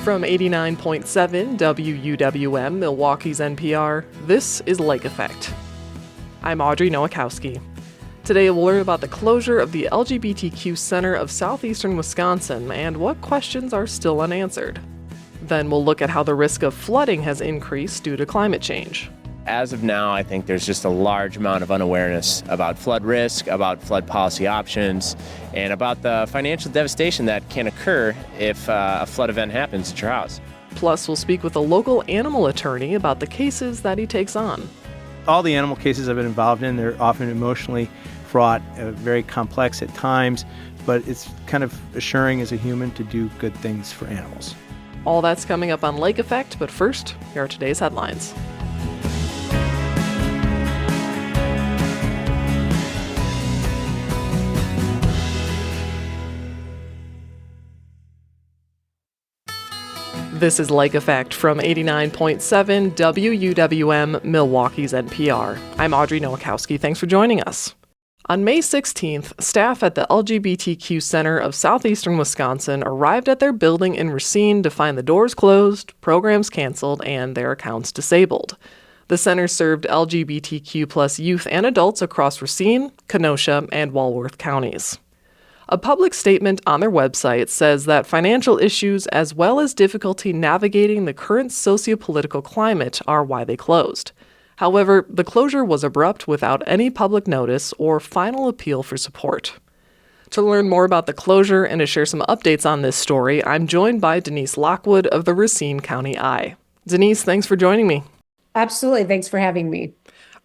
From 89.7 WUWM, Milwaukee's NPR, this is Lake Effect. I'm Audrey Nowakowski. Today we'll learn about the closure of the LGBTQ Center of Southeastern Wisconsin and what questions are still unanswered. Then we'll look at how the risk of flooding has increased due to climate change. As of now, I think there's just a large amount of unawareness about flood risk, about flood policy options, and about the financial devastation that can occur if a flood event happens at your house. Plus, we'll speak with a local animal attorney about the cases that he takes on. All the animal cases I've been involved in, they're often emotionally fraught, very complex at times, but it's kind of assuring as a human to do good things for animals. All that's coming up on Lake Effect, but first, here are today's headlines. This is Lake Effect from 89.7 WUWM, Milwaukee's NPR. I'm Audrey Nowakowski. Thanks for joining us. On May 16th, staff at the LGBTQ Center of Southeastern Wisconsin arrived at their building in Racine to find the doors closed, programs canceled, and their accounts disabled. The center served LGBTQ plus youth and adults across Racine, Kenosha, and Walworth counties. A public statement on their website says that financial issues as well as difficulty navigating the current sociopolitical climate are why they closed. However, the closure was abrupt without any public notice or final appeal for support. To learn more about the closure and to share some updates on this story, I'm joined by Denise Lockwood of the Racine County Eye. Denise, thanks for joining me. Absolutely. Thanks for having me.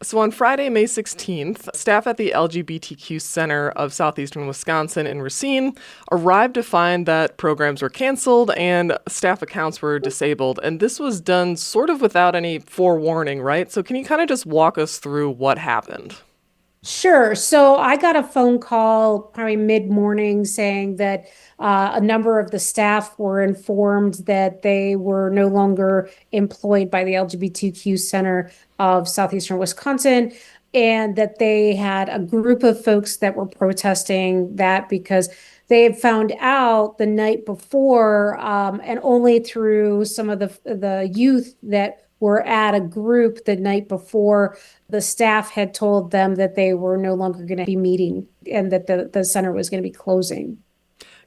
So on Friday, May 16th, staff at the LGBTQ Center of Southeastern Wisconsin in Racine arrived to find that programs were canceled and staff accounts were disabled. And this was done sort of without any forewarning, right? So can you kind of just walk us through what happened? Sure. So I got a phone call probably mid-morning saying that a number of the staff were informed that they were no longer employed by the LGBTQ Center of Southeastern Wisconsin, and that they had a group of folks that were protesting that because they had found out the night before, and only through some of the youth that were at a group the night before, the staff had told them that they were no longer going to be meeting and that the center was going to be closing.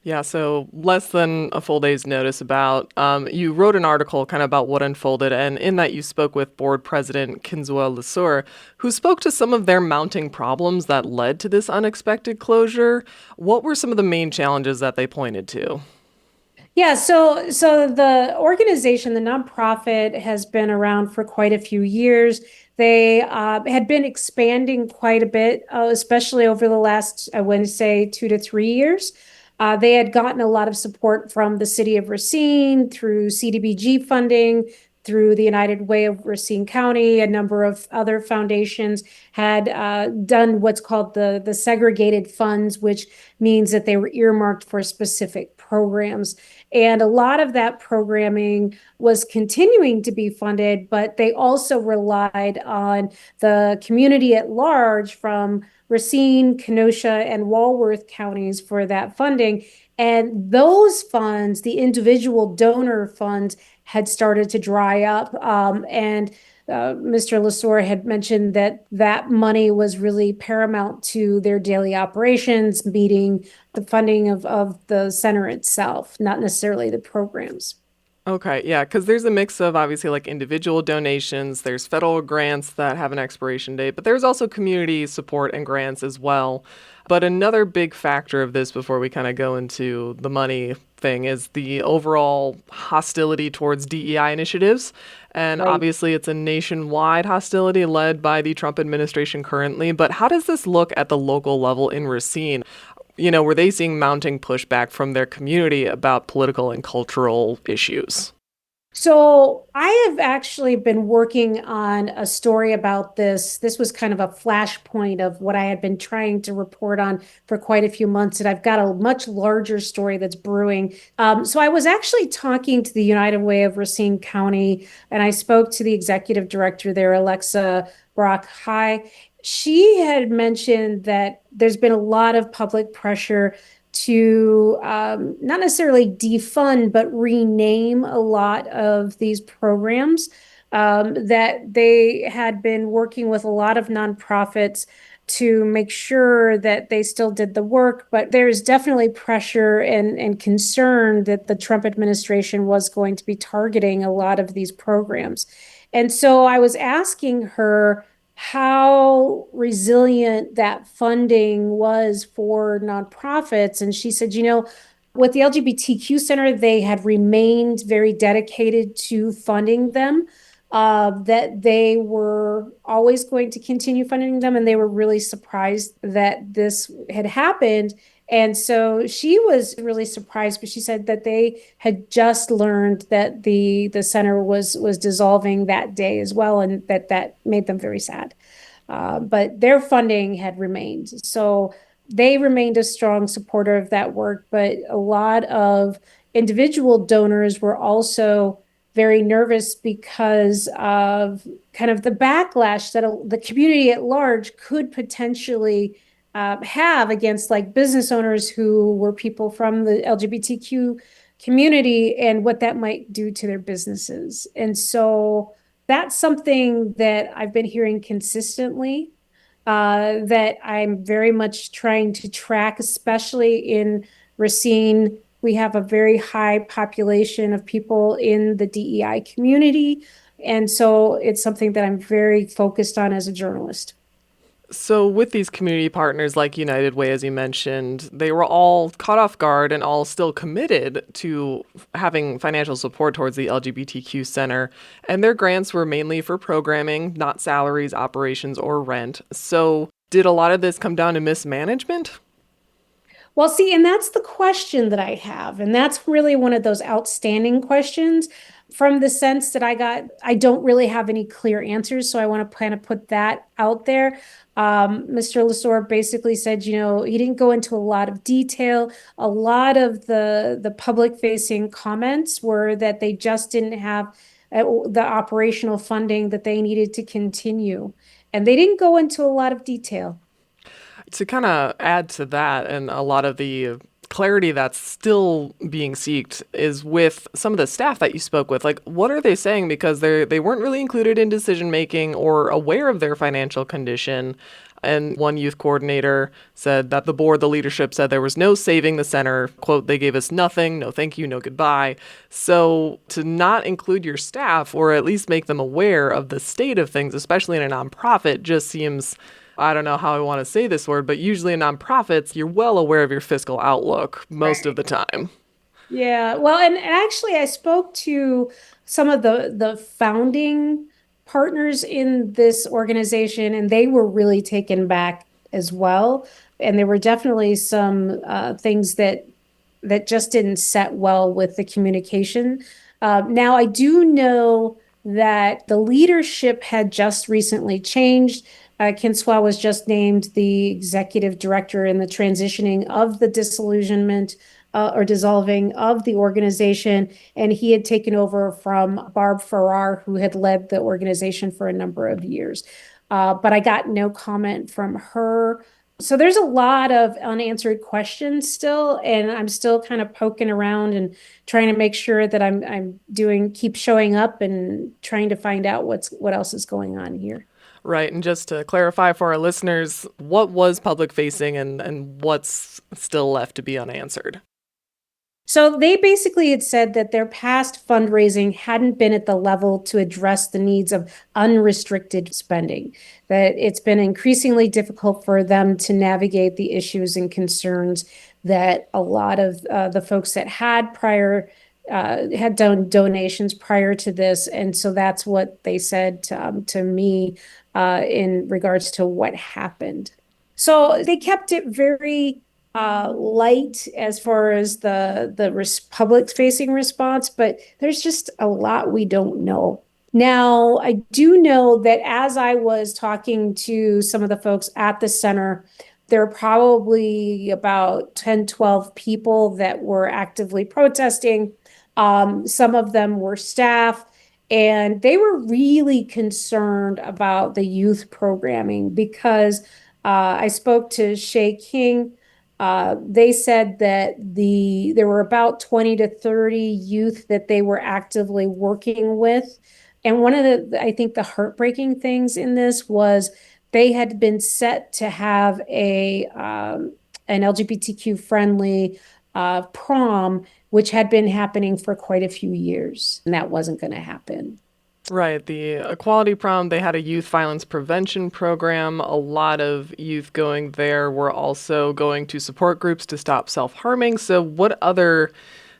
Yeah, so less than a full day's notice about, you wrote an article kind of about what unfolded, and in that you spoke with board president Kinzua Lesueur, who spoke to some of their mounting problems that led to this unexpected closure. What were some of the main challenges that they pointed to? Yeah, so the organization, the nonprofit, has been around for quite a few years. They had been expanding quite a bit, especially over the last, I want to say, 2 to 3 years. They had gotten a lot of support from the city of Racine through CDBG funding, through the United Way of Racine County. A number of other foundations had done what's called the segregated funds, which means that they were earmarked for specific programs. And a lot of that programming was continuing to be funded, but they also relied on the community at large from Racine, Kenosha, and Walworth counties for that funding. And those funds, the individual donor funds, had started to dry up. And Mr. Lesueur had mentioned that money was really paramount to their daily operations, meeting the funding of the center itself, not necessarily the programs. Okay, yeah, because there's a mix of obviously like individual donations, there's federal grants that have an expiration date, but there's also community support and grants as well. But another big factor of this before we kind of go into the money thing is the overall hostility towards DEI initiatives. And Right. Obviously it's a nationwide hostility led by the Trump administration currently. But how does this look at the local level in Racine? You know, were they seeing mounting pushback from their community about political and cultural issues? So I have actually been working on a story about this. This was kind of a flashpoint of what I had been trying to report on for quite a few months, and I've got a much larger story that's brewing. So I was actually talking to the United Way of Racine County, and I spoke to the executive director there, Alexa Brock High. She had mentioned that there's been a lot of public pressure to not necessarily defund, but rename a lot of these programs. That they had been working with a lot of nonprofits to make sure that they still did the work, but there's definitely pressure and concern that the Trump administration was going to be targeting a lot of these programs. And so I was asking her how resilient that funding was for nonprofits. And she said, with the LGBTQ Center, they had remained very dedicated to funding them, that they were always going to continue funding them. And they were really surprised that this had happened. And so she was really surprised, but she said that they had just learned that the center was dissolving that day as well, and that made them very sad. But their funding had remained. So they remained a strong supporter of that work, but a lot of individual donors were also very nervous because of kind of the backlash that the community at large could potentially have against like business owners who were people from the LGBTQ community and what that might do to their businesses. And so that's something that I've been hearing consistently, that I'm very much trying to track, especially in Racine. We have a very high population of people in the DEI community. And so it's something that I'm very focused on as a journalist. So with these community partners like United Way, as you mentioned, they were all caught off guard and all still committed to having financial support towards the LGBTQ Center. And their grants were mainly for programming, not salaries, operations, or rent. So did a lot of this come down to mismanagement? Well, see, and that's the question that I have. And that's really one of those outstanding questions, from the sense that I don't really have any clear answers. So I want to kind of put that out there. Mr. Lesor basically said, he didn't go into a lot of detail. A lot of the public facing comments were that they just didn't have the operational funding that they needed to continue. And they didn't go into a lot of detail. To kind of add to that, and a lot of the clarity that's still being sought is with some of the staff that you spoke with. Like, what are they saying? Because they weren't really included in decision making or aware of their financial condition. And one youth coordinator said that the leadership said there was no saving the center. Quote, they gave us nothing, no thank you, no goodbye. So to not include your staff or at least make them aware of the state of things, especially in a nonprofit, just seems, I don't know how I want to say this word, but usually in nonprofits, you're well aware of your fiscal outlook most of the time. Yeah, well, and actually I spoke to some of the founding partners in this organization, and they were really taken back as well. And there were definitely some things that just didn't set well with the communication. Now, I do know that the leadership had just recently changed. Kinswa was just named the executive director in the transitioning of the disillusionment or dissolving of the organization. And he had taken over from Barb Farrar, who had led the organization for a number of years. But I got no comment from her. So there's a lot of unanswered questions still, and I'm still kind of poking around and trying to make sure that I'm keep showing up and trying to find out what else is going on here. Right. And just to clarify for our listeners, what was public facing and what's still left to be unanswered? So they basically had said that their past fundraising hadn't been at the level to address the needs of unrestricted spending, that it's been increasingly difficult for them to navigate the issues and concerns that a lot of the folks that had done donations prior to this. And so that's what they said to me in regards to what happened. So they kept it very light as far as the public-facing response, but there's just a lot we don't know. Now, I do know that as I was talking to some of the folks at the center, there are probably about 10, 12 people that were actively protesting. Some of them were staff, and they were really concerned about the youth programming because I spoke to Shay King, They said that there were about 20 to 30 youth that they were actively working with. And one of I think the heartbreaking things in this was they had been set to have an LGBTQ friendly prom, which had been happening for quite a few years, and that wasn't going to happen. Right. The Equality Prom, they had a youth violence prevention program. A lot of youth going there were also going to support groups to stop self-harming. So what other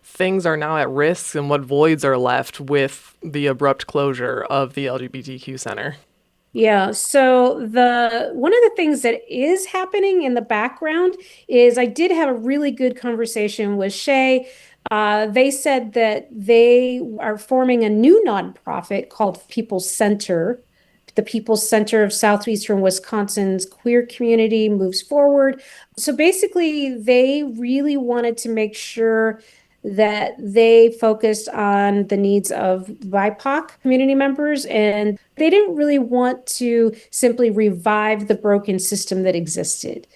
things are now at risk and what voids are left with the abrupt closure of the LGBTQ Center? Yeah, so one of the things that is happening in the background is I did have a really good conversation with Shay. They said that they are forming a new nonprofit called People's Center. The People's Center of Southeastern Wisconsin's queer community moves forward. So basically, they really wanted to make sure that they focused on the needs of BIPOC community members, and they didn't really want to simply revive the broken system that existed.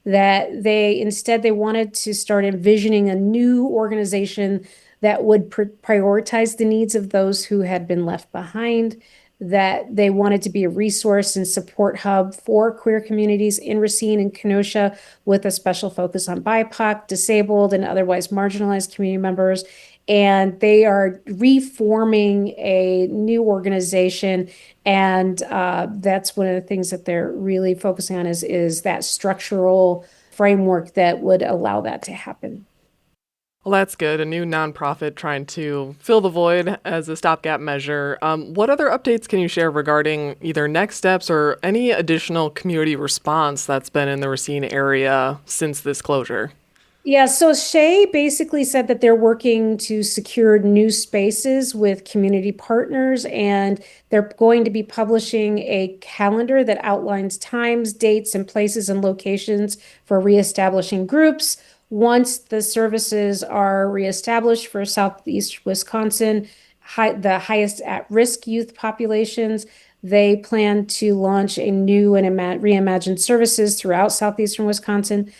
That they wanted to start envisioning a new organization that would prioritize the needs of those who had been left behind, that they wanted to be a resource and support hub for queer communities in Racine and Kenosha, with a special focus on BIPOC, disabled, and otherwise marginalized community members. And they are reforming a new organization. And that's one of the things that they're really focusing on is that structural framework that would allow that to happen. Well, that's good. A new nonprofit trying to fill the void as a stopgap measure. What other updates can you share regarding either next steps or any additional community response that's been in the Racine area since this closure? Yeah, so Shay basically said that they're working to secure new spaces with community partners, and they're going to be publishing a calendar that outlines times, dates, and places and locations for reestablishing groups. Once the services are reestablished for Southeast Wisconsin, the highest at-risk youth populations, they plan to launch a new and reimagined services throughout Southeastern Wisconsin.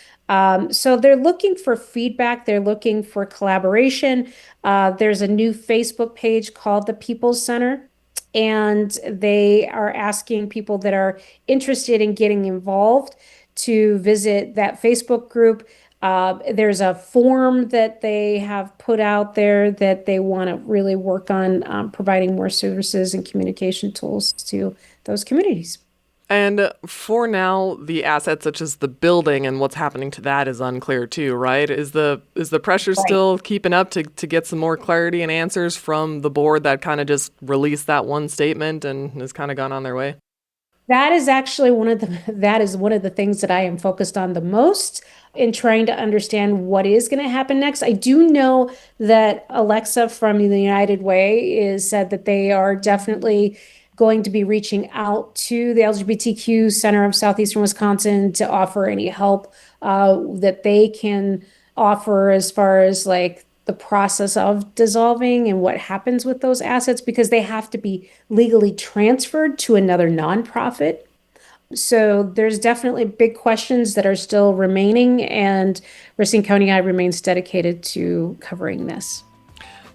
So they're looking for feedback. They're looking for collaboration. There's a new Facebook page called the People's Center, and they are asking people that are interested in getting involved to visit that Facebook group. There's a form that they have put out there that they want to really work on providing more services and communication tools to those communities. And for now, the assets such as the building and what's happening to that is unclear too, right? Is the pressure still keeping up to get some more clarity and answers from the board that kind of just released that one statement and has kind of gone on their way? That is actually one of the things that I am focused on the most in trying to understand what is going to happen next. I do know that Alexa from the United Way said that they are definitely going to be reaching out to the LGBTQ Center of Southeastern Wisconsin to offer any help that they can offer as far as like the process of dissolving and what happens with those assets, because they have to be legally transferred to another nonprofit. So there's definitely big questions that are still remaining, and Racine County remains dedicated to covering this.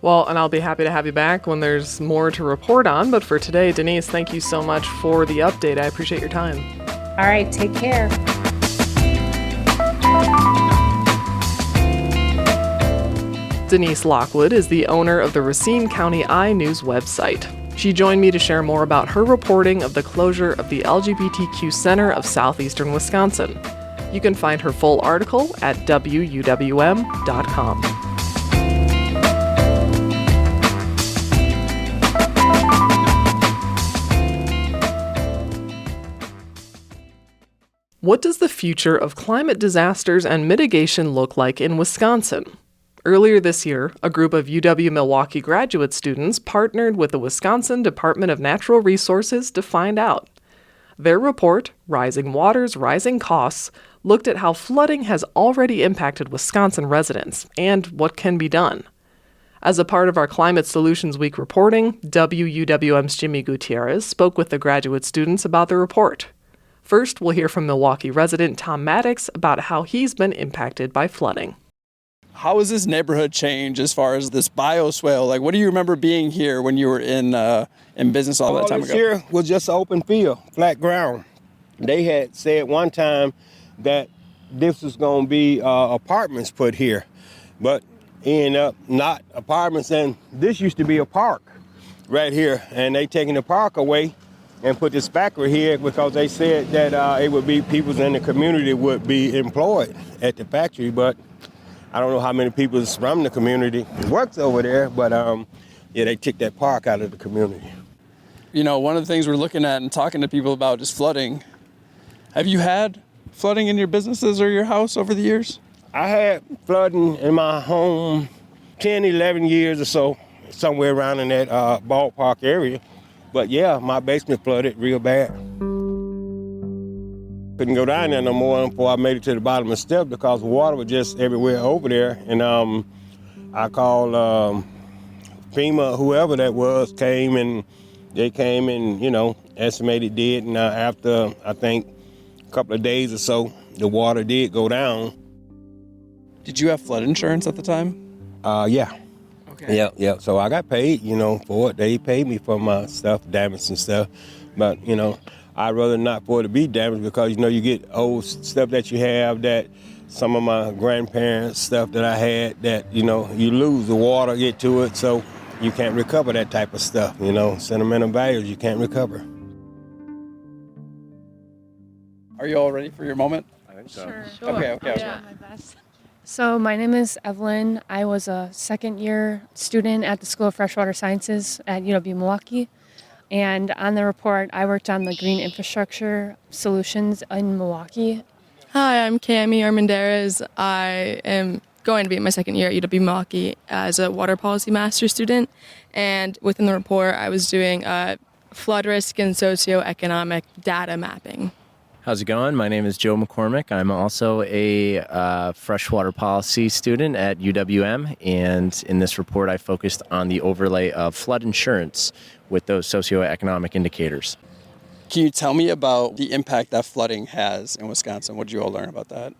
Well, and I'll be happy to have you back when there's more to report on. But for today, Denise, thank you so much for the update. I appreciate your time. All right, take care. Denise Lockwood is the owner of the Racine County iNews website. She joined me to share more about her reporting of the closure of the LGBTQ Center of Southeastern Wisconsin. You can find her full article at wuwm.com. What does the future of climate disasters and mitigation look like in Wisconsin? Earlier this year, a group of UW-Milwaukee graduate students partnered with the Wisconsin Department of Natural Resources to find out. Their report, Rising Waters, Rising Costs, looked at how flooding has already impacted Wisconsin residents and what can be done. As a part of our Climate Solutions Week reporting, WUWM's Jimmy Gutierrez spoke with the graduate students about the report. First, we'll hear from Milwaukee resident Tom Maddox about how he's been impacted by flooding. How has this neighborhood changed as far as this bioswale? Like, what do you remember being here when you were in business all that time ago? Here was just an open field, flat ground. They had said one time that this was going to be apartments put here, but ended up not apartments, and this used to be a park right here, and they taking the park away and put this factory here because they said that it would be people in the community would be employed at the factory, but I don't know how many people from the community works over there, but yeah, they took that park out of the community. You know, one of the things we're looking at and talking to people about is flooding. Have you had flooding in your businesses or your house over the years? I had flooding in my home 10, 11 years or so, somewhere around in that ballpark area. But yeah, my basement flooded real bad. Couldn't go down there no more before I made it to the bottom of the step because the water was just everywhere over there. And I called FEMA, whoever that was, came and you know, estimated did. And after, I think, a couple of days or so, the water did go down. Did you have flood insurance at the time? Yeah. Okay. Yeah. So I got paid, you know, for it. They paid me for my stuff, damage and stuff. But, you know, I'd rather not for it to be damaged because, you know, you get old stuff that you have that some of my grandparents' stuff that I had that, you know, you lose the water, get to it, so you can't recover that type of stuff, you know. Sentimental values you can't recover. Are you all ready for your moment? I think so. Sure. Okay. I'll try my best. So my name is Evelyn. I was a second-year student at the School of Freshwater Sciences at UW-Milwaukee. And on the report, I worked on the green infrastructure solutions in Milwaukee. Hi, I'm Cami Armendariz. I am going to be in my second year at UW-Milwaukee as a water policy master's student. And within the report, I was doing flood risk and socioeconomic data mapping. How's it going? My name is Joe McCormick. I'm also a freshwater policy student at UWM, and in this report I focused on the overlay of flood insurance with those socioeconomic indicators. Can you tell me about the impact that flooding has in Wisconsin? What did you all learn about that?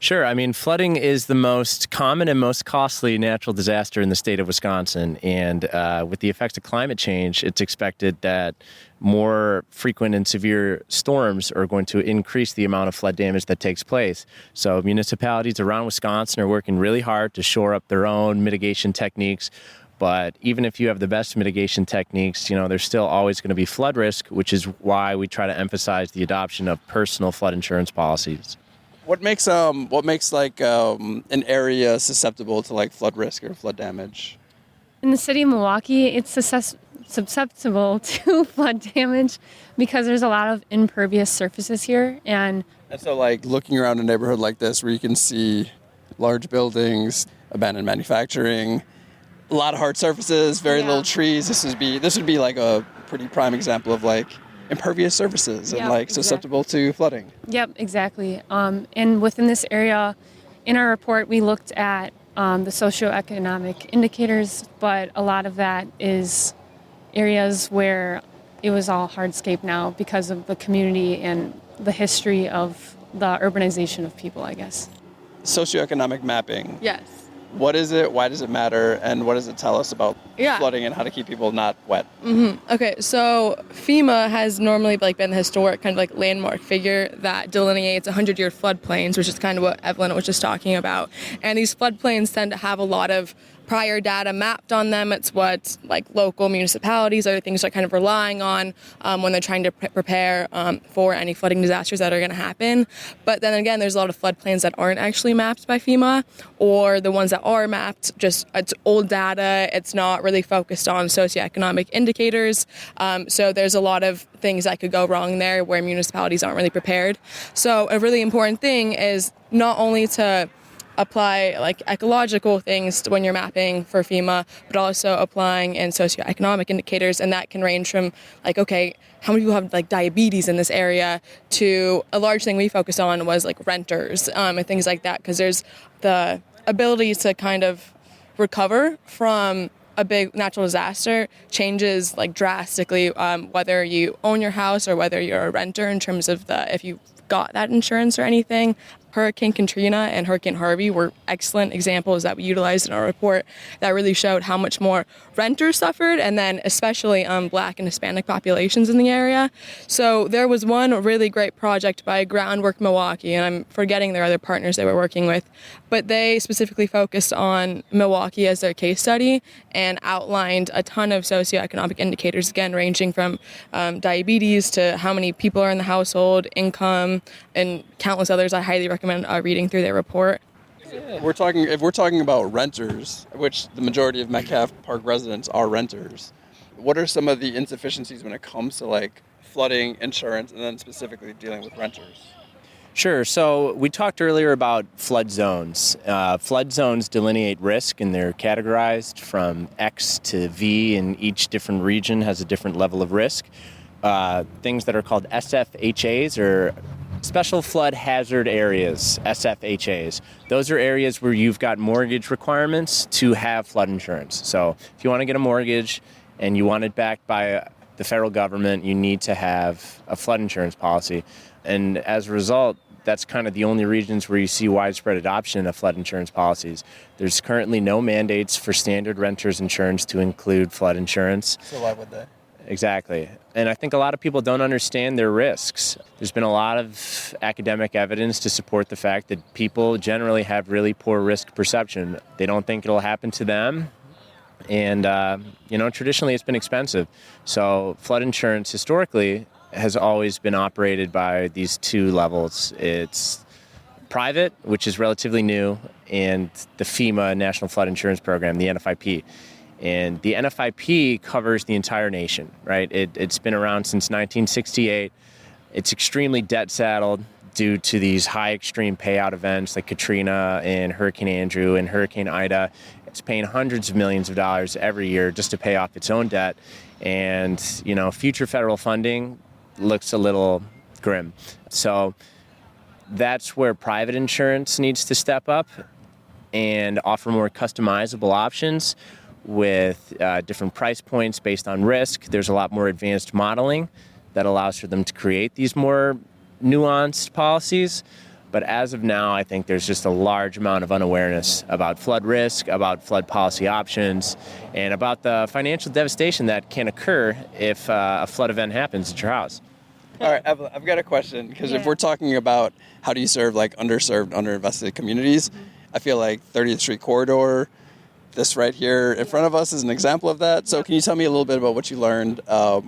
Sure. I mean, flooding is the most common and most costly natural disaster in the state of Wisconsin. And with the effects of climate change, it's expected that more frequent and severe storms are going to increase the amount of flood damage that takes place. So municipalities around Wisconsin are working really hard to shore up their own mitigation techniques. But even if you have the best mitigation techniques, you know, there's still always going to be flood risk, which is why we try to emphasize the adoption of personal flood insurance policies. What makes like an area susceptible to like flood risk or flood damage? In the city of Milwaukee, it's susceptible to flood damage because there's a lot of impervious surfaces here. And so like looking around a neighborhood like this where you can see large buildings, abandoned manufacturing, a lot of hard surfaces, very little trees. This would be like a pretty prime example of like impervious surfaces and like susceptible to flooding. Yep, exactly. And within this area, in our report, we looked at the socioeconomic indicators, but a lot of that is areas where it was all hardscape now because of the community and the history of the urbanization of people, I guess. Socioeconomic mapping. Yes. What is it? Why does it matter? And what does it tell us about flooding and how to keep people not wet? Okay, so FEMA has normally been the historic kind of like landmark figure that delineates 100-year floodplains, which is kind of what Evelyn was just talking about. And these floodplains tend to have a lot of prior data mapped on them. It's what like local municipalities, other things are kind of relying on when they're trying to prepare for any flooding disasters that are going to happen. But then again, there's a lot of floodplains that aren't actually mapped by FEMA, or the ones that are mapped, just it's old data. It's not really focused on socioeconomic indicators. So there's a lot of things that could go wrong there where municipalities aren't really prepared. So a really important thing is not only to apply like ecological things when you're mapping for FEMA, but also applying in socioeconomic indicators, and that can range from like, okay, how many people have like diabetes in this area, to a large thing we focused on was like renters and things like that, because there's the ability to kind of recover from a big natural disaster changes like drastically whether you own your house or whether you're a renter in terms of if you got that insurance or anything. Hurricane Katrina and Hurricane Harvey were excellent examples that we utilized in our report that really showed how much more renters suffered, and then especially Black and Hispanic populations in the area. So there was one really great project by Groundwork Milwaukee, and I'm forgetting their other partners they were working with, but they specifically focused on Milwaukee as their case study and outlined a ton of socioeconomic indicators, again, ranging from diabetes to how many people are in the household, income, and countless others. I highly recommend reading through their report. If we're talking about renters, which the majority of Metcalf Park residents are renters, what are some of the insufficiencies when it comes to like flooding insurance and then specifically dealing with renters? Sure. So we talked earlier about flood zones. Flood zones delineate risk, and they're categorized from X to V, and each different region has a different level of risk. Things that are called SFHAs, or Special Flood Hazard Areas, SFHAs. Those are areas where you've got mortgage requirements to have flood insurance. So if you want to get a mortgage and you want it backed by the federal government, you need to have a flood insurance policy. And as a result, that's kind of the only regions where you see widespread adoption of flood insurance policies. There's currently no mandates for standard renters insurance to include flood insurance. So why would they? Exactly. And I think a lot of people don't understand their risks. There's been a lot of academic evidence to support the fact that people generally have really poor risk perception. They don't think it'll happen to them. And, traditionally it's been expensive. So flood insurance historically has always been operated by these two levels. It's private, which is relatively new, and the FEMA National Flood Insurance Program, the NFIP. And the NFIP covers the entire nation, right? It's been around since 1968. It's extremely debt-saddled due to these high extreme payout events like Katrina and Hurricane Andrew and Hurricane Ida. It's paying hundreds of millions of dollars every year just to pay off its own debt. And, future federal funding looks a little grim. So that's where private insurance needs to step up and offer more customizable options with different price points based on risk. There's a lot more advanced modeling that allows for them to create these more nuanced policies. But as of now, I think there's just a large amount of unawareness about flood risk, about flood policy options, and about the financial devastation that can occur if a flood event happens at your house. All right, Evelyn, I've got a question, because if we're talking about how do you serve like underserved, underinvested communities, I feel like 30th Street Corridor, this right here in front of us is an example of that. So can you tell me a little bit about what you learned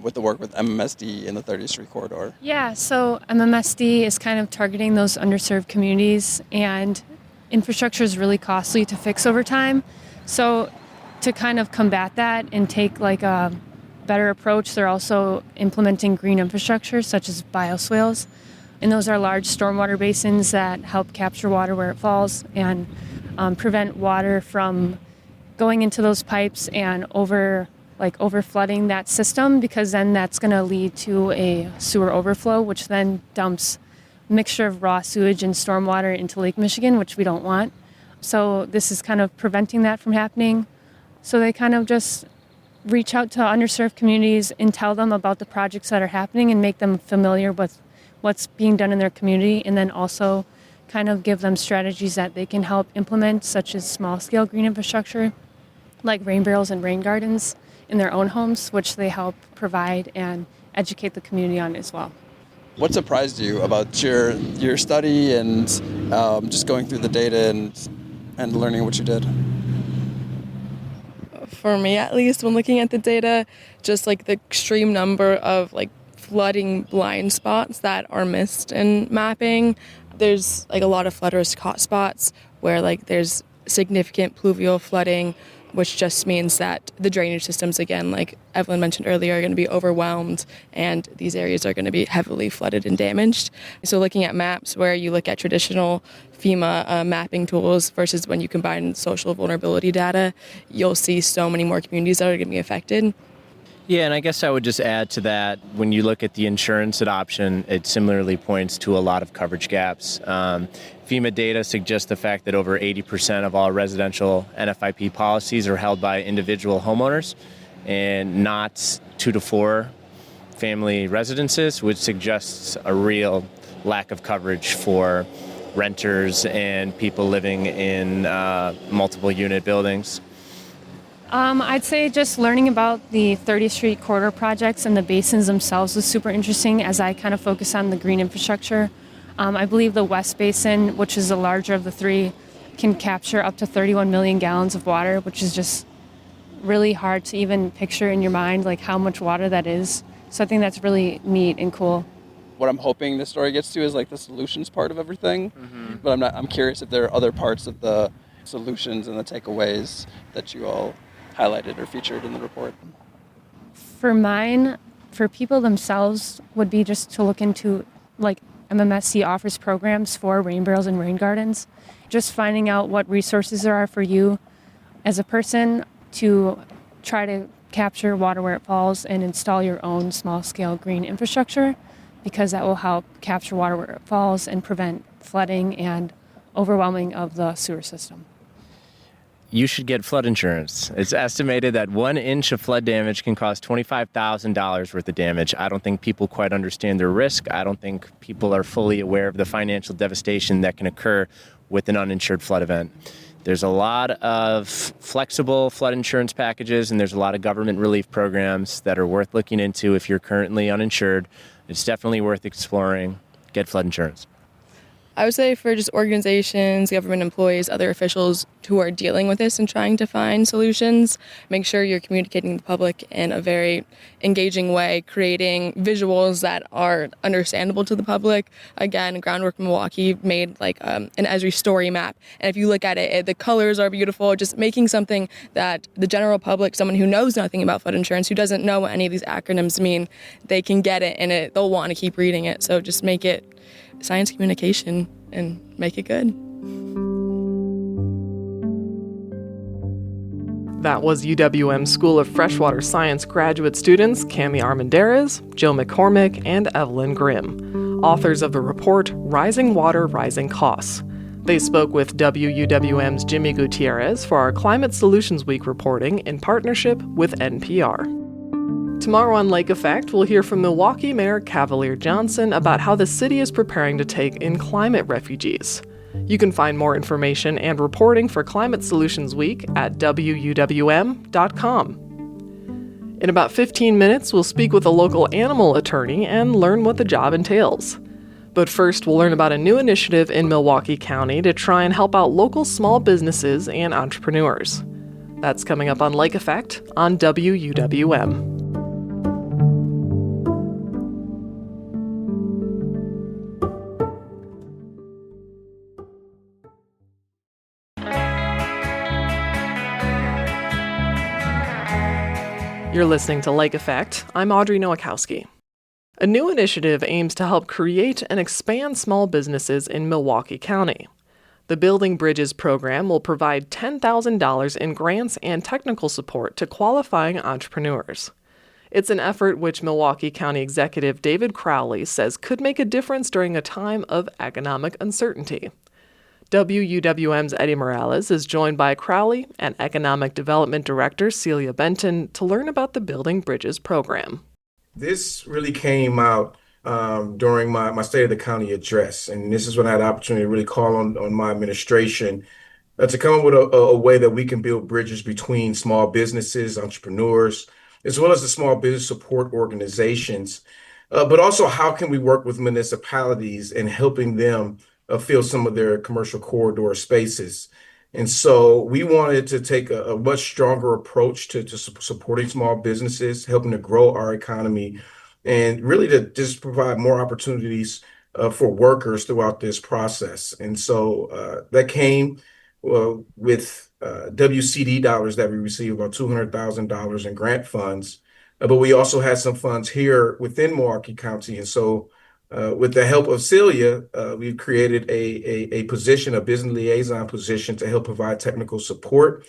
with the work with MMSD in the 30th Street Corridor? Yeah, so MMSD is kind of targeting those underserved communities, and infrastructure is really costly to fix over time. So to kind of combat that and take like a better approach, they're also implementing green infrastructure such as bioswales. And those are large stormwater basins that help capture water where it falls and prevent water from going into those pipes and over flooding that system, because then that's going to lead to a sewer overflow, which then dumps a mixture of raw sewage and stormwater into Lake Michigan, which we don't want. So this is kind of preventing that from happening. So they kind of just reach out to underserved communities and tell them about the projects that are happening and make them familiar with what's being done in their community, and then also kind of give them strategies that they can help implement, such as small-scale green infrastructure, like rain barrels and rain gardens in their own homes, which they help provide and educate the community on as well. What surprised you about your study and just going through the data and learning what you did? For me, at least, when looking at the data, just like the extreme number of like flooding blind spots that are missed in mapping. There's like a lot of flood risk hotspots where like there's significant pluvial flooding, which just means that the drainage systems, again, like Evelyn mentioned earlier, are going to be overwhelmed, and these areas are going to be heavily flooded and damaged. So looking at maps where you look at traditional FEMA mapping tools versus when you combine social vulnerability data, you'll see so many more communities that are going to be affected. Yeah, and I guess I would just add to that, when you look at the insurance adoption, it similarly points to a lot of coverage gaps. FEMA data suggests the fact that over 80% of all residential NFIP policies are held by individual homeowners and not 2 to 4 family residences, which suggests a real lack of coverage for renters and people living in multiple unit buildings. I'd say just learning about the 30th Street corridor projects and the basins themselves was super interesting as I kind of focus on the green infrastructure. I believe the West Basin, which is the larger of the three, can capture up to 31 million gallons of water, which is just really hard to even picture in your mind, like how much water that is. So I think that's really neat and cool. What I'm hoping the story gets to is like the solutions part of everything, but I'm curious if there are other parts of the solutions and the takeaways that you all highlighted or featured in the report. For mine, for people themselves, would be just to look into, like, MMSC offers programs for rain barrels and rain gardens. Just finding out what resources there are for you as a person to try to capture water where it falls and install your own small-scale green infrastructure, because that will help capture water where it falls and prevent flooding and overwhelming of the sewer system. You should get flood insurance. It's estimated that 1 inch of flood damage can cause $25,000 worth of damage. I don't think people quite understand their risk. I don't think people are fully aware of the financial devastation that can occur with an uninsured flood event. There's a lot of flexible flood insurance packages, and there's a lot of government relief programs that are worth looking into if you're currently uninsured. It's definitely worth exploring. Get flood insurance. I would say for just organizations, government employees, other officials who are dealing with this and trying to find solutions, make sure you're communicating with the public in a very engaging way, creating visuals that are understandable to the public. Again, Groundwork Milwaukee made like an Esri story map. And if you look at it, the colors are beautiful, just making something that the general public, someone who knows nothing about flood insurance, who doesn't know what any of these acronyms mean, they can get it and they'll want to keep reading it. So just make it science communication and make it good. That was UWM School of Freshwater Science graduate students Cami Armendariz, Joe McCormick, and Evelyn Grimm, authors of the report Rising Water, Rising Costs. They spoke with WUWM's Jimmy Gutierrez for our Climate Solutions Week reporting in partnership with NPR. Tomorrow on Lake Effect, we'll hear from Milwaukee Mayor Cavalier Johnson about how the city is preparing to take in climate refugees. You can find more information and reporting for Climate Solutions Week at WUWM.com. In about 15 minutes, we'll speak with a local animal attorney and learn what the job entails. But first, we'll learn about a new initiative in Milwaukee County to try and help out local small businesses and entrepreneurs. That's coming up on Lake Effect on WUWM. You're listening to Lake Effect. I'm Audrey Nowakowski. A new initiative aims to help create and expand small businesses in Milwaukee County. The Building Bridges program will provide $10,000 in grants and technical support to qualifying entrepreneurs. It's an effort which Milwaukee County Executive David Crowley says could make a difference during a time of economic uncertainty. WUWM's Eddie Morales is joined by Crowley and Economic Development Director Celia Benton to learn about the Building Bridges program. This really came out during my State of the County address, and this is when I had the opportunity to really call on my administration to come up with a way that we can build bridges between small businesses, entrepreneurs, as well as the small business support organizations, but also how can we work with municipalities in helping them fill some of their commercial corridor spaces. And so we wanted to take a much stronger approach to supporting small businesses, helping to grow our economy, and really to just provide more opportunities for workers throughout this process. And so that came with WCD dollars that we received, about $200,000 in grant funds. But we also had some funds here within Milwaukee County. And so with the help of Celia, we've created a position, a business liaison position, to help provide technical support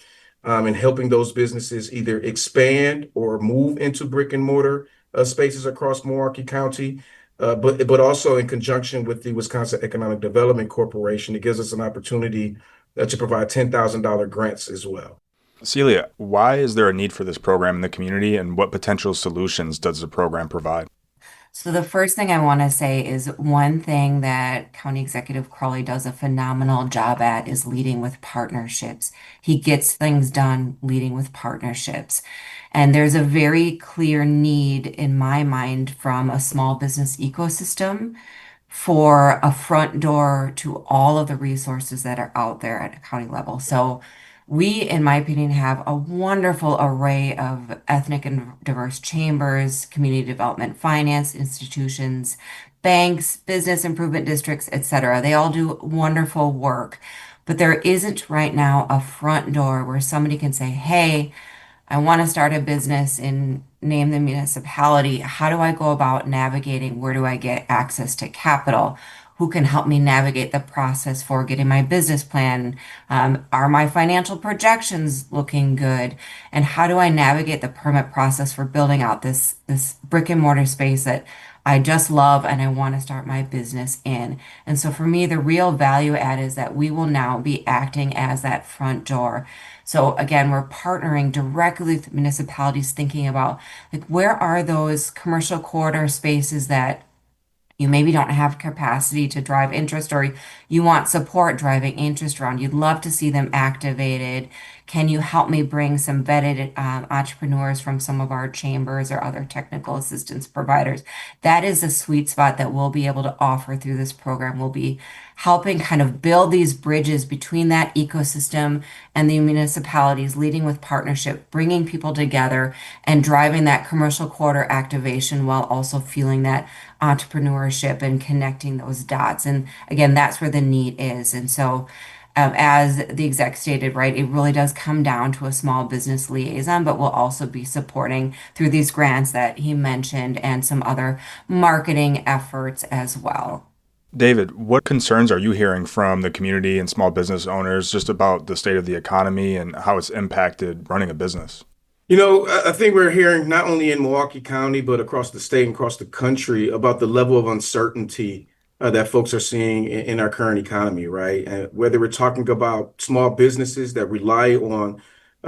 and helping those businesses either expand or move into brick and mortar spaces across Milwaukee County. But also in conjunction with the Wisconsin Economic Development Corporation, it gives us an opportunity to provide $10,000 grants as well. Celia, why is there a need for this program in the community, and what potential solutions does the program provide? So the first thing I want to say is one thing that County Executive Crowley does a phenomenal job at is leading with partnerships. He gets things done leading with partnerships. And there's a very clear need in my mind from a small business ecosystem for a front door to all of the resources that are out there at a county level. So we, in my opinion, have a wonderful array of ethnic and diverse chambers, community development finance institutions, banks, business improvement districts, etc. They all do wonderful work, but there isn't right now a front door where somebody can say, hey, I want to start a business and name the municipality. How do I go about navigating? Where do I get access to capital? Who can help me navigate the process for getting my business plan? Are my financial projections looking good? And how do I navigate the permit process for building out this brick and mortar space that I just love and I want to start my business in? And so for me, the real value add is that we will now be acting as that front door. So again, we're partnering directly with municipalities, thinking about like where are those commercial corridor spaces that you maybe don't have capacity to drive interest, or you want support driving interest around. You'd love to see them activated. Can you help me bring some vetted entrepreneurs from some of our chambers or other technical assistance providers? That is a sweet spot that we'll be able to offer through this program. We'll be helping kind of build these bridges between that ecosystem and the municipalities, leading with partnership, bringing people together and driving that commercial corridor activation while also fueling that entrepreneurship and connecting those dots. And again, that's where the need is. And so, as the exec stated, right, it really does come down to a small business liaison, but we'll also be supporting through these grants that he mentioned and some other marketing efforts as well. David, what concerns are you hearing from the community and small business owners just about the state of the economy and how it's impacted running a business? I think we're hearing not only in Milwaukee County, but across the state and across the country about the level of uncertainty that folks are seeing in our current economy, right? And whether we're talking about small businesses that rely on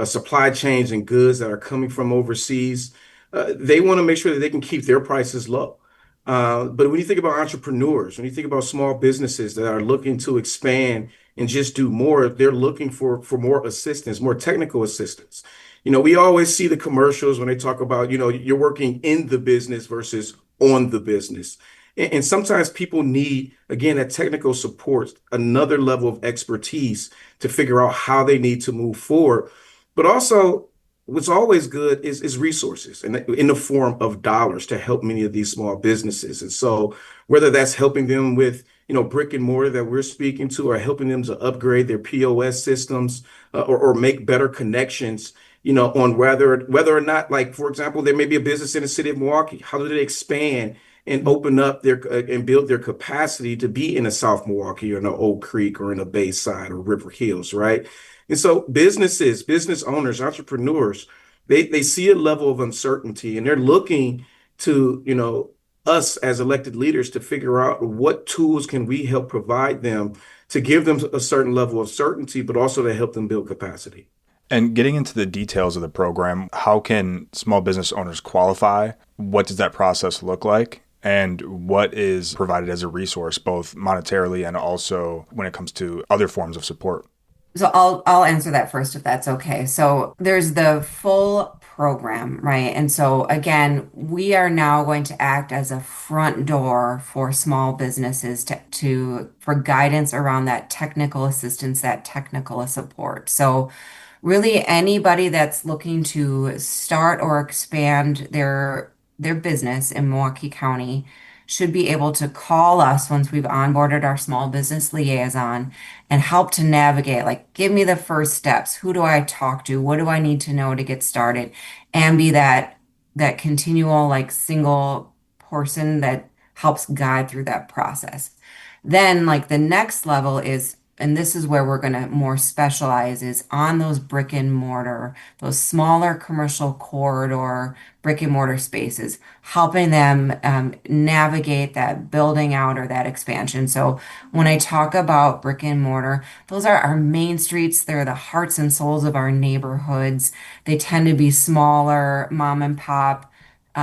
supply chains and goods that are coming from overseas, they want to make sure that they can keep their prices low. But when you think about entrepreneurs, when you think about small businesses that are looking to expand and just do more, they're looking for more assistance, more technical assistance. We always see the commercials when they talk about, you're working in the business versus on the business. And sometimes people need, again, that technical support, another level of expertise to figure out how they need to move forward. But also, what's always good is resources in the form of dollars to help many of these small businesses. And so whether that's helping them with, brick and mortar that we're speaking to, or helping them to upgrade their POS systems or make better connections, on whether or not, like, for example, there may be a business in the city of Milwaukee. How do they expand and open up and build their capacity to be in a South Milwaukee or in a Oak Creek or in a Bayside or River Hills, right? And so businesses, business owners, entrepreneurs, they see a level of uncertainty and they're looking to, us as elected leaders to figure out what tools can we help provide them to give them a certain level of certainty, but also to help them build capacity. And getting into the details of the program, how can small business owners qualify? What does that process look like? And what is provided as a resource, both monetarily and also when it comes to other forms of support? So I'll answer that first if that's okay. So there's the full program, right? And so again, we are now going to act as a front door for small businesses for guidance around that technical assistance, that technical support. So really anybody that's looking to start or expand their business in Milwaukee County should be able to call us once we've onboarded our small business liaison and help to navigate, like, give me the first steps. Who do I talk to? What do I need to know to get started? And be that continual, like, single person that helps guide through that process. Then, like, the next level is and this is where we're going to more specialize, is on those brick and mortar, those smaller commercial corridor brick and mortar spaces, helping them navigate that building out or that expansion. So when I talk about brick and mortar, those are our main streets. They're the hearts and souls of our neighborhoods. They tend to be smaller, mom and pop,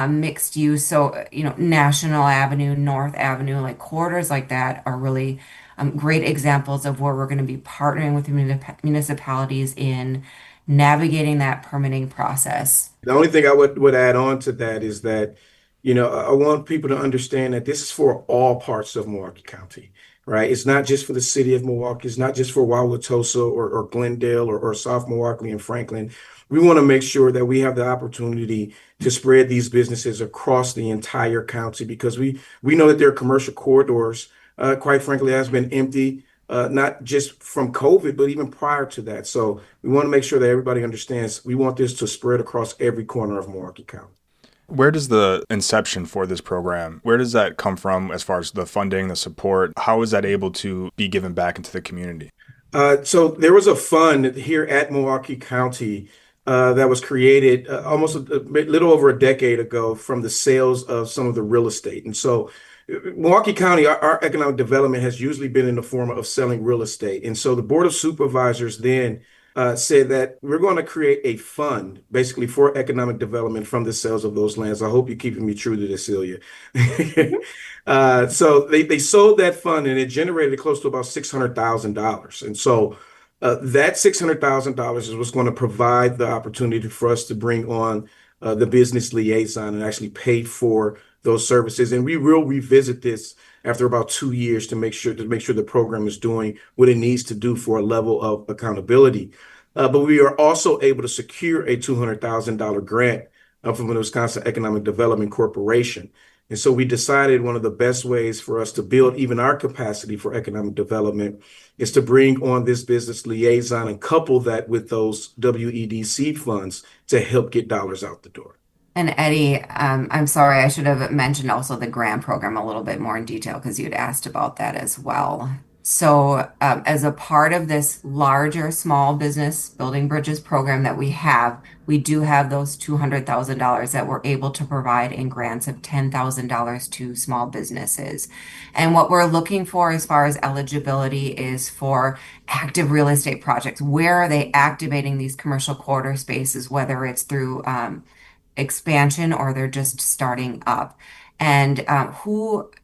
mixed use. So, National Avenue, North Avenue, like corridors like that are really great examples of where we're going to be partnering with municipalities in navigating that permitting process. The only thing I would add on to that is that, I want people to understand that this is for all parts of Milwaukee County, right? It's not just for the city of Milwaukee. It's not just for Wauwatosa or Glendale or South Milwaukee and Franklin. We want to make sure that we have the opportunity to spread these businesses across the entire county, because we know that there are commercial corridors, quite frankly, has been empty, not just from COVID, but even prior to that. So we want to make sure that everybody understands we want this to spread across every corner of Milwaukee County. Where does the inception for this program, where does that come from as far as the funding, the support? How is that able to be given back into the community? So there was a fund here at Milwaukee County that was created almost a little over a decade ago from the sales of some of the real estate. And so Milwaukee County, our economic development has usually been in the form of selling real estate. And so the Board of Supervisors then said that we're going to create a fund basically for economic development from the sales of those lands. I hope you're keeping me true to this, Celia. So they sold that fund and it generated close to about $600,000. And so that $600,000 is what's going to provide the opportunity for us to bring on the business liaison and actually pay for those services. And we will revisit this after about 2 years to make sure the program is doing what it needs to do for a level of accountability. But we are also able to secure a $200,000 grant from the Wisconsin Economic Development Corporation. And so we decided one of the best ways for us to build even our capacity for economic development is to bring on this business liaison and couple that with those WEDC funds to help get dollars out the door. And Eddie, I'm sorry, I should have mentioned also the grant program a little bit more in detail because you'd asked about that as well. So as a part of this larger small business building bridges program that we do have those $200,000 that we're able to provide in grants of $10,000 to small businesses. And what we're looking for as far as eligibility is for active real estate projects. Where are they activating these commercial corridor spaces, whether it's through expansion or they're just starting up? And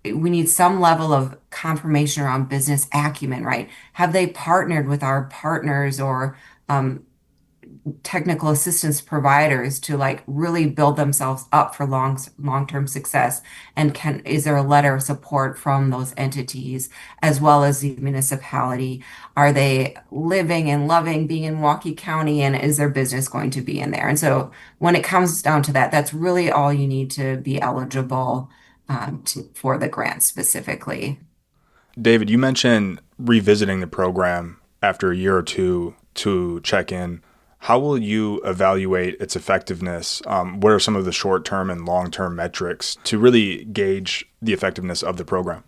we need some level of confirmation around business acumen, right? Have they partnered with our partners or technical assistance providers to like really build themselves up for long-term success? And is there a letter of support from those entities as well as the municipality? Are they living and loving being in Milwaukee County, and is their business going to be in there? And so when it comes down to that, that's really all you need to be eligible for the grant specifically. David, you mentioned revisiting the program after a year or two to check in. How will you evaluate its effectiveness? What are some of the short-term and long-term metrics to really gauge the effectiveness of the program?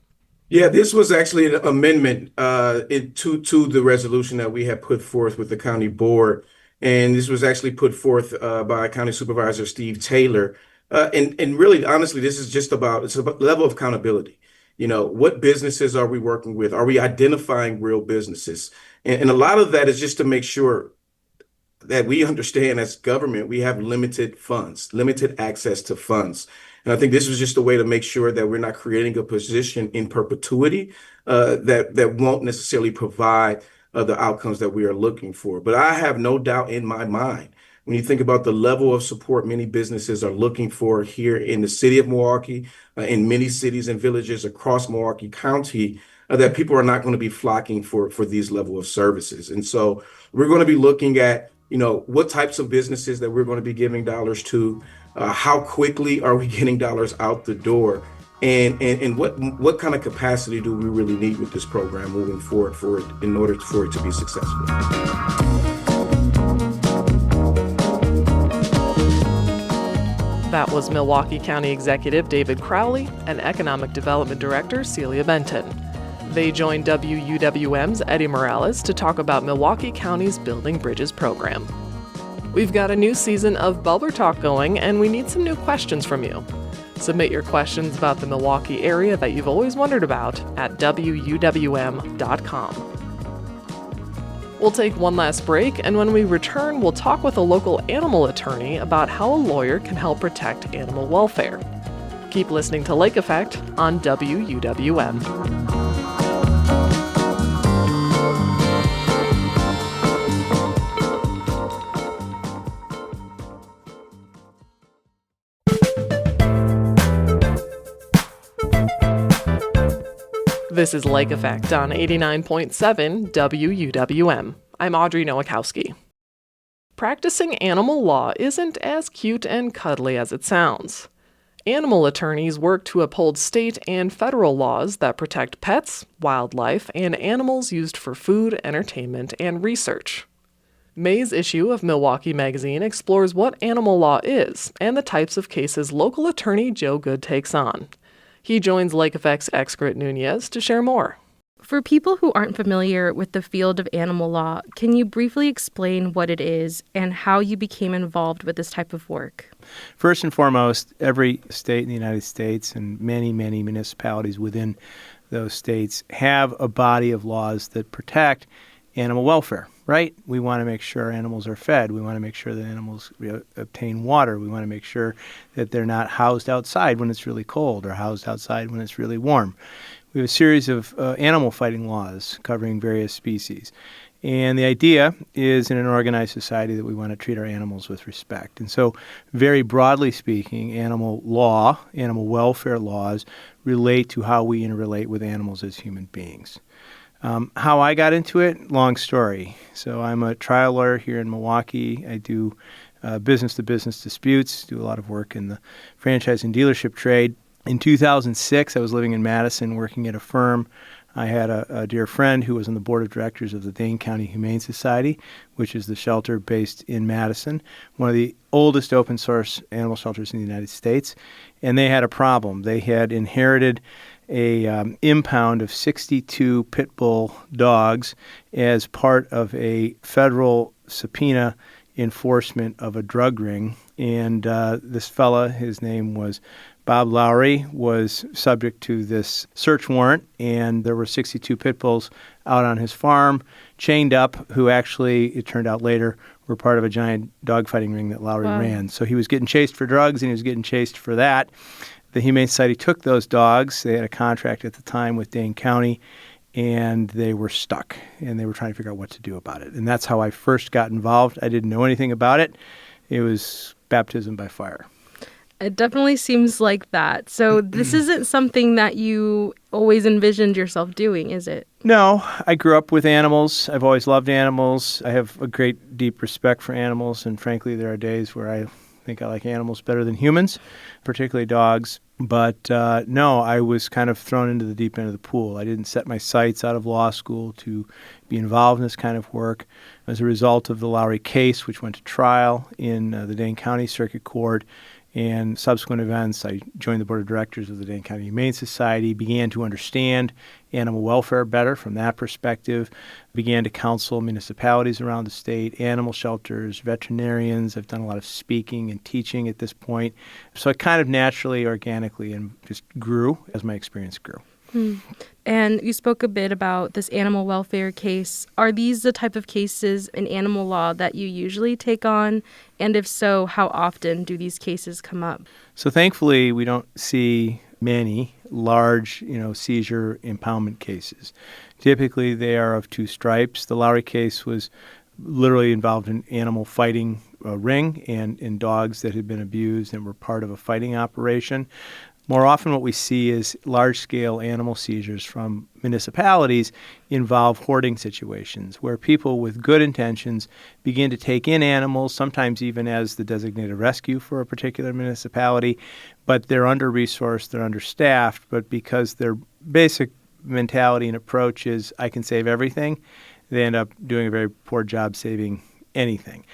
Yeah, this was actually an amendment to the resolution that we had put forth with the county board. And this was actually put forth by County Supervisor Steve Taylor. And really, honestly, this is just it's about level of accountability. What businesses are we working with? Are we identifying real businesses? And a lot of that is just to make sure that we understand as government, we have limited funds, limited access to funds. And I think this was just a way to make sure that we're not creating a position in perpetuity that won't necessarily provide the outcomes that we are looking for. But I have no doubt in my mind, when you think about the level of support many businesses are looking for here in the city of Milwaukee, in many cities and villages across Milwaukee County, that people are not going to be flocking for these level of services. And so we're going to be looking at what types of businesses that we're going to be giving dollars to, how quickly are we getting dollars out the door, and what kind of capacity do we really need with this program moving forward in order for it to be successful. That was Milwaukee County Executive David Crowley and Economic Development Director Celia Benton. They joined WUWM's Eddie Morales to talk about Milwaukee County's Building Bridges program. We've got a new season of Bubbler Talk going, and we need some new questions from you. Submit your questions about the Milwaukee area that you've always wondered about at WUWM.com. We'll take one last break, and when we return, we'll talk with a local animal attorney about how a lawyer can help protect animal welfare. Keep listening to Lake Effect on WUWM. This is Lake Effect on 89.7 WUWM. I'm Audrey Nowakowski. Practicing animal law isn't as cute and cuddly as it sounds. Animal attorneys work to uphold state and federal laws that protect pets, wildlife, and animals used for food, entertainment, and research. May's issue of Milwaukee Magazine explores what animal law is and the types of cases local attorney Joe Good takes on. He joins Lake Effect's Excret Nunez to share more. For people who aren't familiar with the field of animal law, can you briefly explain what it is and how you became involved with this type of work? First and foremost, every state in the United States and many, many municipalities within those states have a body of laws that protect animal welfare, right? We want to make sure animals are fed. We want to make sure that animals obtain water. We want to make sure that they're not housed outside when it's really cold or housed outside when it's really warm. We have a series of animal fighting laws covering various species. And the idea is in an organized society that we want to treat our animals with respect. And so, very broadly speaking, animal law, animal welfare laws relate to how we interrelate with animals as human beings. How I got into it, long story. So I'm a trial lawyer here in Milwaukee. I do business-to-business disputes, do a lot of work in the franchise and dealership trade. In 2006, I was living in Madison working at a firm. I had a dear friend who was on the board of directors of the Dane County Humane Society, which is the shelter based in Madison, one of the oldest open source animal shelters in the United States. And they had a problem. They had inherited a impound of 62 pit bull dogs as part of a federal subpoena enforcement of a drug ring. And this fella, his name was Bob Lowry, was subject to this search warrant, and there were 62 pit bulls out on his farm, chained up, who actually, it turned out later, were part of a giant dogfighting ring that Lowry ran. So he was getting chased for drugs, and he was getting chased for that. The Humane Society took those dogs. They had a contract at the time with Dane County, and they were stuck, and they were trying to figure out what to do about it. And that's how I first got involved. I didn't know anything about it. It was baptism by fire. It definitely seems like that. So this isn't something that you always envisioned yourself doing, is it? No, I grew up with animals. I've always loved animals. I have a great, deep respect for animals, and frankly, there are days where I think I like animals better than humans, particularly dogs. But no, I was kind of thrown into the deep end of the pool. I didn't set my sights out of law school to be involved in this kind of work. As a result of the Lowry case, which went to trial in the Dane County Circuit Court, and subsequent events, I joined the board of directors of the Dane County Humane Society, began to understand animal welfare better from that perspective, began to counsel municipalities around the state, animal shelters, veterinarians. I've done a lot of speaking and teaching at this point. So it kind of naturally, organically, and just grew as my experience grew. And you spoke a bit about this animal welfare case. Are these the type of cases in animal law that you usually take on? And if so, how often do these cases come up? So thankfully, we don't see many large, seizure impoundment cases. Typically, they are of two stripes. The Lowry case was literally involved in animal fighting ring and in dogs that had been abused and were part of a fighting operation. More often what we see is large-scale animal seizures from municipalities involve hoarding situations where people with good intentions begin to take in animals, sometimes even as the designated rescue for a particular municipality, but they're under-resourced, they're understaffed, but because their basic mentality and approach is, I can save everything, they end up doing a very poor job saving anything.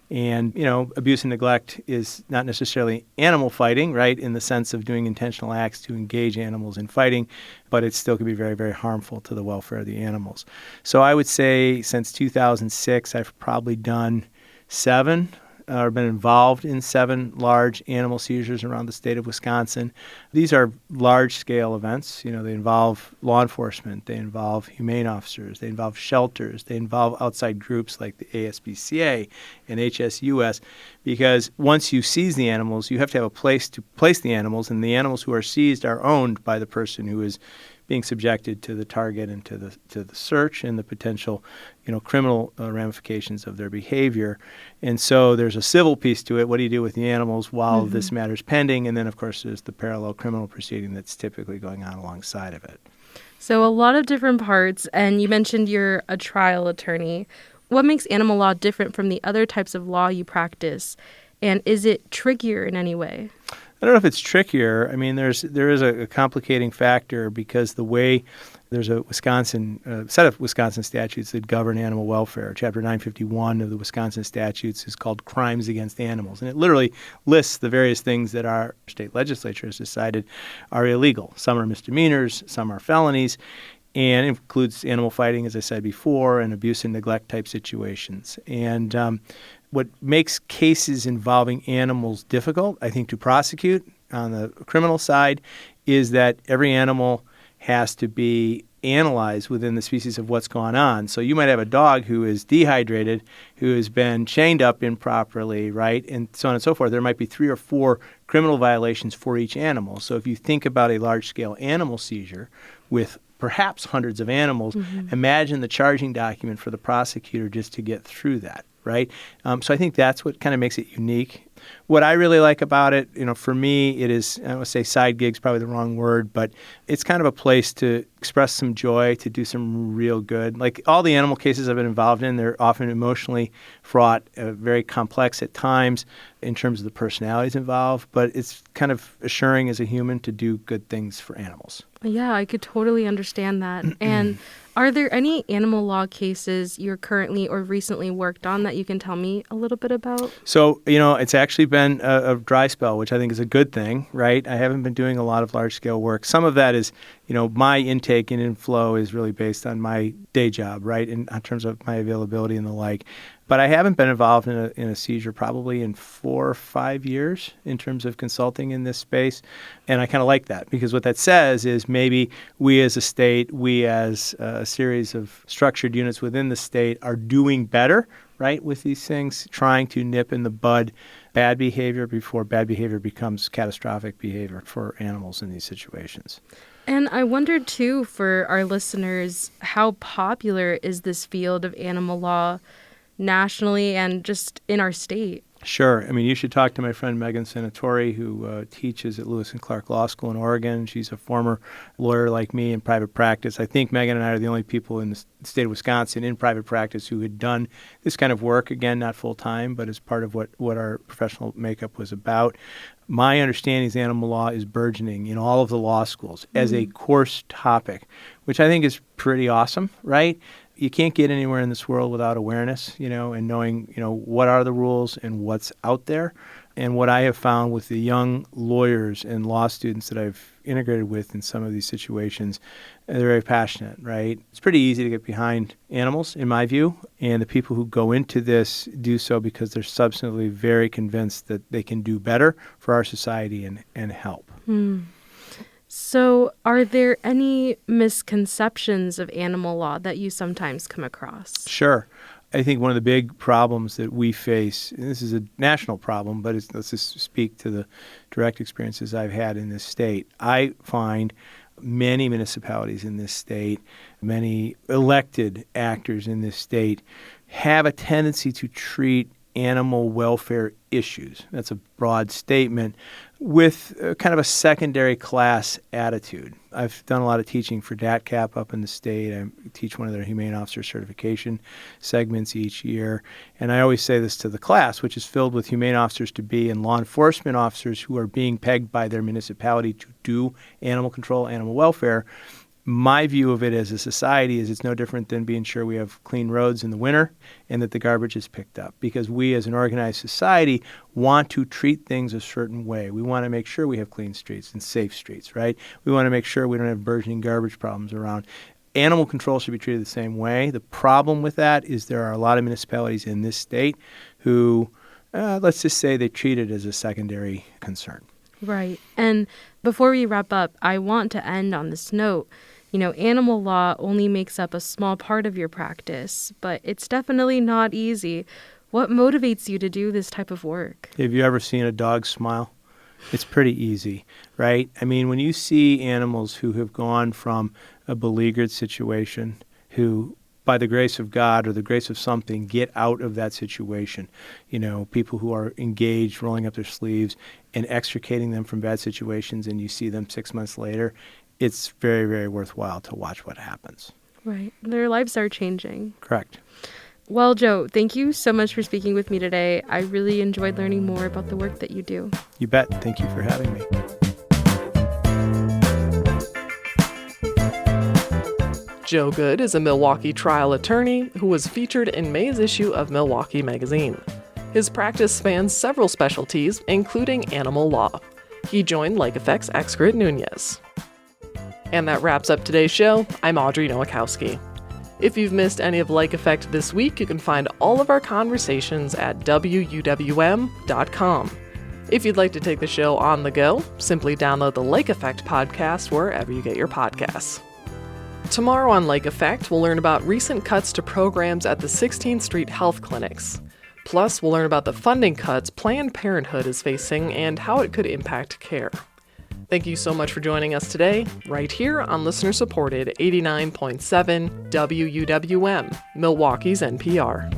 And, abuse and neglect is not necessarily animal fighting, right, in the sense of doing intentional acts to engage animals in fighting, but it still can be very, very harmful to the welfare of the animals. So I would say since 2006, I've probably done 7 or been involved in 7 large animal seizures around the state of Wisconsin. These are large-scale events. They involve law enforcement. They involve humane officers. They involve shelters. They involve outside groups like the ASPCA and HSUS, because once you seize the animals, you have to have a place to place the animals, and the animals who are seized are owned by the person who is being subjected to the target and to the search and the potential, criminal ramifications of their behavior. And so there's a civil piece to it. What do you do with the animals while this matter is pending? And then, of course, there's the parallel criminal proceeding that's typically going on alongside of it. So a lot of different parts, and you mentioned you're a trial attorney. What makes animal law different from the other types of law you practice? And is it trickier in any way? I don't know if it's trickier. I mean, there is a complicating factor because the way there's a set of Wisconsin statutes that govern animal welfare. Chapter 951 of the Wisconsin statutes is called Crimes Against Animals, and it literally lists the various things that our state legislature has decided are illegal. Some are misdemeanors, some are felonies, and it includes animal fighting, as I said before, and abuse and neglect type situations. And what makes cases involving animals difficult, I think, to prosecute on the criminal side is that every animal has to be analyzed within the species of what's going on. So you might have a dog who is dehydrated, who has been chained up improperly, right, and so on and so forth. There might be 3 or 4 criminal violations for each animal. So if you think about a large-scale animal seizure with perhaps hundreds of animals, imagine the charging document for the prosecutor just to get through that. Right? So I think that's what kind of makes it unique. What I really like about it, for me, it is, I would say side gig's probably the wrong word, but it's kind of a place to express some joy, to do some real good. Like all the animal cases I've been involved in, they're often emotionally fraught, very complex at times in terms of the personalities involved, but it's kind of assuring as a human to do good things for animals. Yeah, I could totally understand that. And are there any animal law cases you're currently or recently worked on that you can tell me a little bit about? So, it's actually been a dry spell, which I think is a good thing, right? I haven't been doing a lot of large-scale work. Some of that is, my intake and inflow is really based on my day job, right, in terms of my availability and the like. But I haven't been involved in a seizure probably in 4 or 5 years in terms of consulting in this space. And I kind of like that because what that says is maybe we as a state, we as a series of structured units within the state are doing better, right, with these things, trying to nip in the bud bad behavior before bad behavior becomes catastrophic behavior for animals in these situations. And I wondered, too, for our listeners, how popular is this field of animal law nationally and just in our state? Sure. I mean, you should talk to my friend Megan Senatori, who teaches at Lewis and Clark Law School in Oregon. She's a former lawyer like me in private practice. I think Megan and I are the only people in the state of Wisconsin in private practice who had done this kind of work, again, not full-time, but as part of what our professional makeup was about. My understanding is animal law is burgeoning in all of the law schools as a course topic, which I think is pretty awesome, right? You can't get anywhere in this world without awareness, and knowing, what are the rules and what's out there. And what I have found with the young lawyers and law students that I've integrated with in some of these situations, they're very passionate, right? It's pretty easy to get behind animals, in my view. And the people who go into this do so because they're substantively very convinced that they can do better for our society and help. So are there any misconceptions of animal law that you sometimes come across? Sure. I think one of the big problems that we face, and this is a national problem, but let's just speak to the direct experiences I've had in this state. I find many municipalities in this state, many elected actors in this state have a tendency to treat animal welfare issues, that's a broad statement, with kind of a secondary class attitude. I've done a lot of teaching for DATCAP up in the state. I teach one of their humane officer certification segments each year. And I always say this to the class, which is filled with humane officers to be and law enforcement officers who are being pegged by their municipality to do animal control, animal welfare. My view of it as a society is it's no different than being sure we have clean roads in the winter and that the garbage is picked up, because we as an organized society want to treat things a certain way. We want to make sure we have clean streets and safe streets, right? We want to make sure we don't have burgeoning garbage problems around. Animal control should be treated the same way. The problem with that is there are a lot of municipalities in this state who, let's just say, they treat it as a secondary concern. Right. And before we wrap up, I want to end on this note. Animal law only makes up a small part of your practice, but it's definitely not easy. What motivates you to do this type of work? Have you ever seen a dog smile? It's pretty easy, right? I mean, when you see animals who have gone from a beleaguered situation, who, by the grace of God or the grace of something, get out of that situation, people who are engaged, rolling up their sleeves and extricating them from bad situations, and you see them 6 months later, it's very, very worthwhile to watch what happens. Right. Their lives are changing. Correct. Well, Joe, thank you so much for speaking with me today. I really enjoyed learning more about the work that you do. You bet. Thank you for having me. Joe Good is a Milwaukee trial attorney who was featured in May's issue of Milwaukee Magazine. His practice spans several specialties, including animal law. He joined Lake Effect's Excret Nunez. And that wraps up today's show. I'm Audrey Nowakowski. If you've missed any of Lake Effect this week, you can find all of our conversations at wuwm.com. If you'd like to take the show on the go, simply download the Lake Effect podcast wherever you get your podcasts. Tomorrow on Lake Effect, we'll learn about recent cuts to programs at the 16th Street Health Clinics. Plus, we'll learn about the funding cuts Planned Parenthood is facing and how it could impact care. Thank you so much for joining us today, right here on listener-supported 89.7 WUWM, Milwaukee's NPR.